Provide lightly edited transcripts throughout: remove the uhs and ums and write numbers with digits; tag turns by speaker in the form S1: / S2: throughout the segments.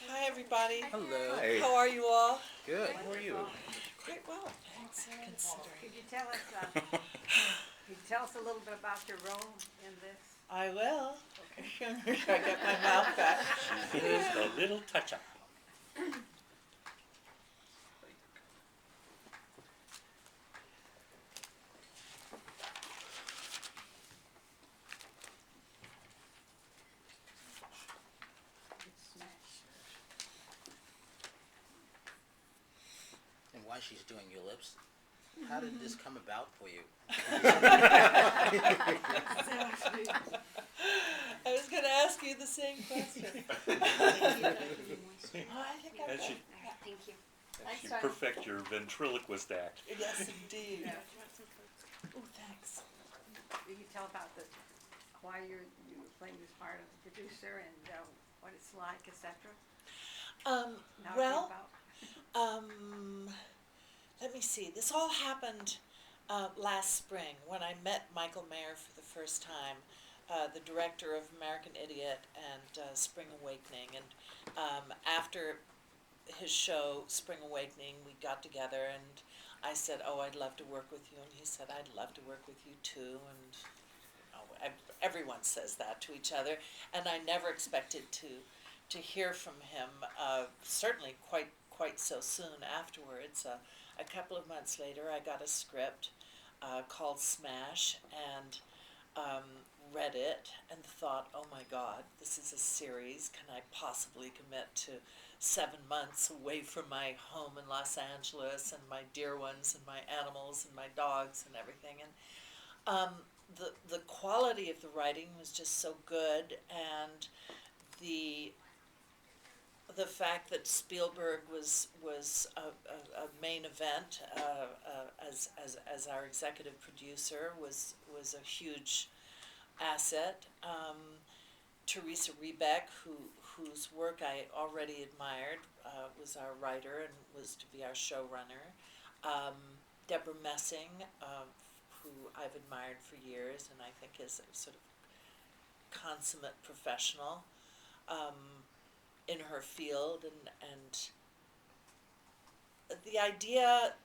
S1: Hi, everybody.
S2: Hello.
S3: Hey.
S1: How are you all?
S3: Good. How are you?
S1: Great. Well, thanks. Considering.
S4: Could you tell us, a little bit about your role in this?
S1: I will. I get my mouth back.
S2: She is the little touch-up.
S3: And while she's doing your lips, how did this come about for you?
S1: I was going to ask you the same question. Oh, I think I
S2: As
S1: will.
S2: you,
S4: Thank you.
S2: as you perfect your ventriloquist act.
S1: Yes, indeed.
S4: Yeah.
S1: Oh, thanks.
S4: Will you tell about why you were playing this part of the producer and what it's like, etc.?
S1: Well, let me see. This all happened last spring when I met Michael Mayer for the first time, the director of American Idiot and Spring Awakening. And after his show, Spring Awakening, we got together and I said, "Oh, I'd love to work with you." And he said, "I'd love to work with you too." And everyone says that to each other. And I never expected to hear from him, certainly quite so soon afterwards. A couple of months later, I got a script called Smash and read it and thought, "Oh my God, this is a series. Can I possibly commit to 7 months away from my home in Los Angeles and my dear ones and my animals and my dogs and everything?" And the quality of the writing was just so good, and the fact that Spielberg was a main event as our executive producer was a huge asset. Teresa Rebeck, whose work I already admired, was our writer and was to be our showrunner. Deborah Messing, who I've admired for years and I think is a sort of consummate professional in her field, and the idea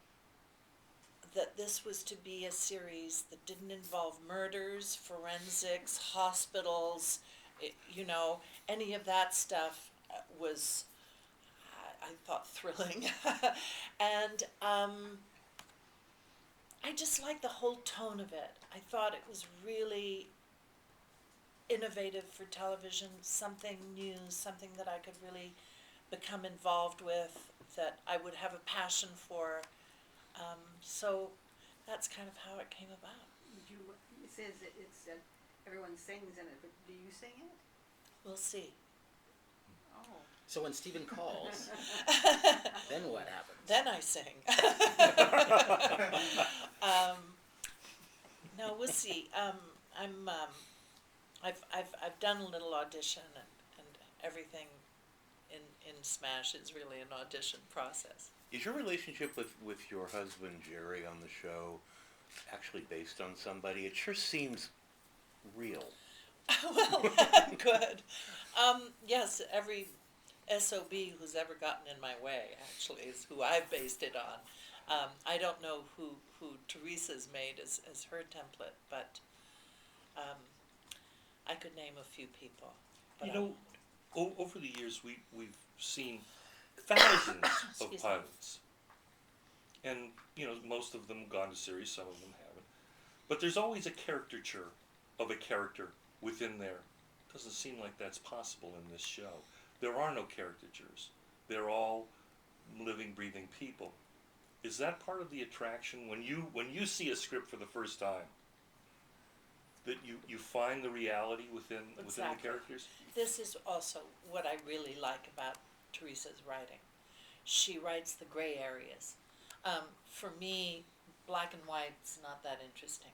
S1: that this was to be a series that didn't involve murders, forensics, hospitals, any of that stuff was, I thought, thrilling. And I just liked the whole tone of it. I thought it was really innovative for television, something new, something that I could really become involved with, that I would have a passion for. So that's kind of how it came about.
S4: It says everyone sings in it, but do you sing it?
S1: We'll see.
S4: Oh.
S3: So when Stephen calls, then what happens?
S1: Then I sing. No, we'll see. I've done a little audition, and everything in Smash is really an audition process.
S2: Is your relationship with your husband, Jerry, on the show actually based on somebody? It sure seems real.
S1: Well, good. Yes, every SOB who's ever gotten in my way, actually, is who I've based it on. I don't know who Teresa's made as her template, but I could name a few people. But
S5: over the years, we've seen thousands of pilots. And, most of them gone to series, some of them haven't. But there's always a caricature of a character within there. Doesn't seem like that's possible in this show. There are no caricatures. They're all living, breathing people. Is that part of the attraction? When you see a script for the first time, that you find the reality within the characters?
S1: This is also what I really like about Teresa's writing. She writes the gray areas. For me, black and white's not that interesting.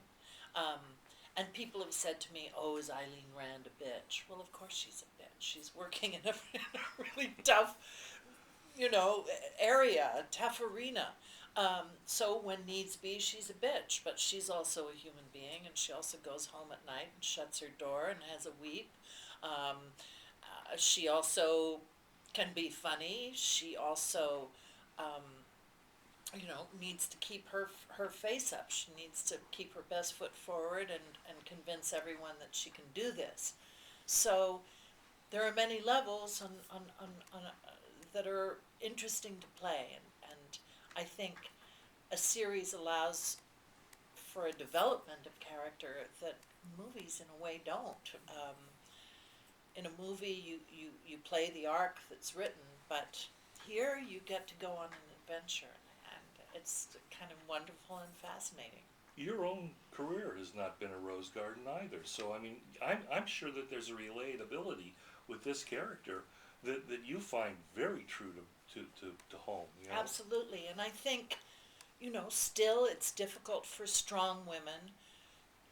S1: And people have said to me, "Oh, is Eileen Rand a bitch?" Well, of course she's a bitch. She's working in a really tough, area, a tough arena. So when needs be, she's a bitch, but she's also a human being, and she also goes home at night and shuts her door and has a weep. She also can be funny. She also, needs to keep her face up. She needs to keep her best foot forward and convince everyone that she can do this. So there are many levels that are interesting to play, and I think a series allows for a development of character that movies in a way don't. In a movie you play the arc that's written, but here you get to go on an adventure, and it's kind of wonderful and fascinating.
S5: Your own career has not been a rose garden either. So I mean, I'm sure that there's a relatability with this character that you find very true to home. You know?
S1: Absolutely, and I think, still it's difficult for strong women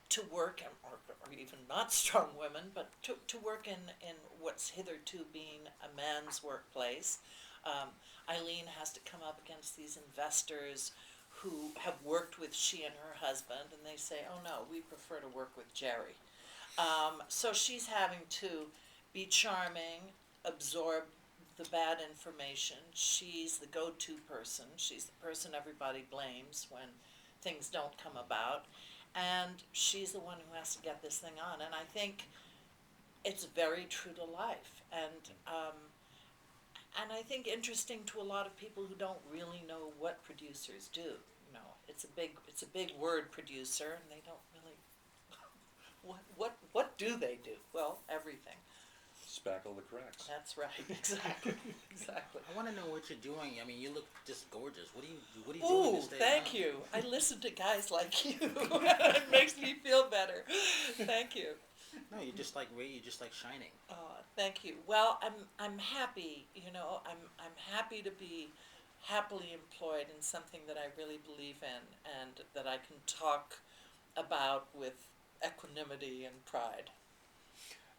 S1: to work, or even not strong women, but to work in what's hitherto being a man's workplace. Eileen has to come up against these investors who have worked with she and her husband, and they say, oh no, we prefer to work with Jerry. So she's having to be charming, absorb the bad information. She's the go-to person. She's the person everybody blames when things don't come about. And she's the one who has to get this thing on. And I think it's very true to life. And I think interesting to a lot of people who don't really know what producers do. It's a big word, producer, and they don't really what do they do? Well, everything.
S5: Spackle the cracks.
S1: That's right. Exactly. Exactly.
S3: I want to know what you're doing. I mean, you look just gorgeous. What are you doing
S1: Ooh,
S3: to stay
S1: thank
S3: young?
S1: you. I listen to guys like you. It makes me feel better. Thank you.
S3: No, you're just like shining.
S1: Thank you. Well, I'm happy. I'm happy to be happily employed in something that I really believe in and that I can talk about with equanimity and pride.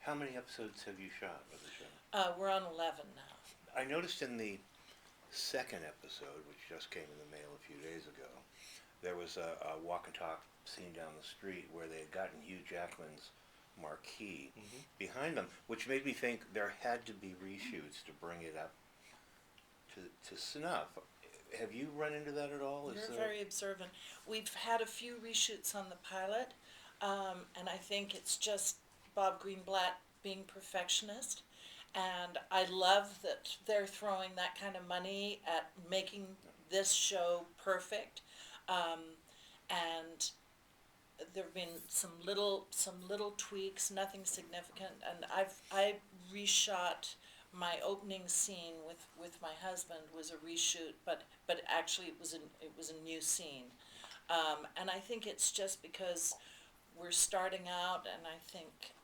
S2: How many episodes have you shot of the show?
S1: We're on 11 now.
S2: I noticed in the second episode, which just came in the mail a few days ago, there was a walk and talk scene down the street where they had gotten Hugh Jackman's marquee behind them, which made me think there had to be reshoots to bring it up to snuff. Have you run into that at all?
S1: You're very observant. We've had a few reshoots on the pilot, and I think it's just Bob Greenblatt being perfectionist. And I love that they're throwing that kind of money at making this show perfect. And there have been some little tweaks, nothing significant. And I reshot my opening scene with my husband was a reshoot, but actually it was a new scene. And I think it's just because we're starting out, and I think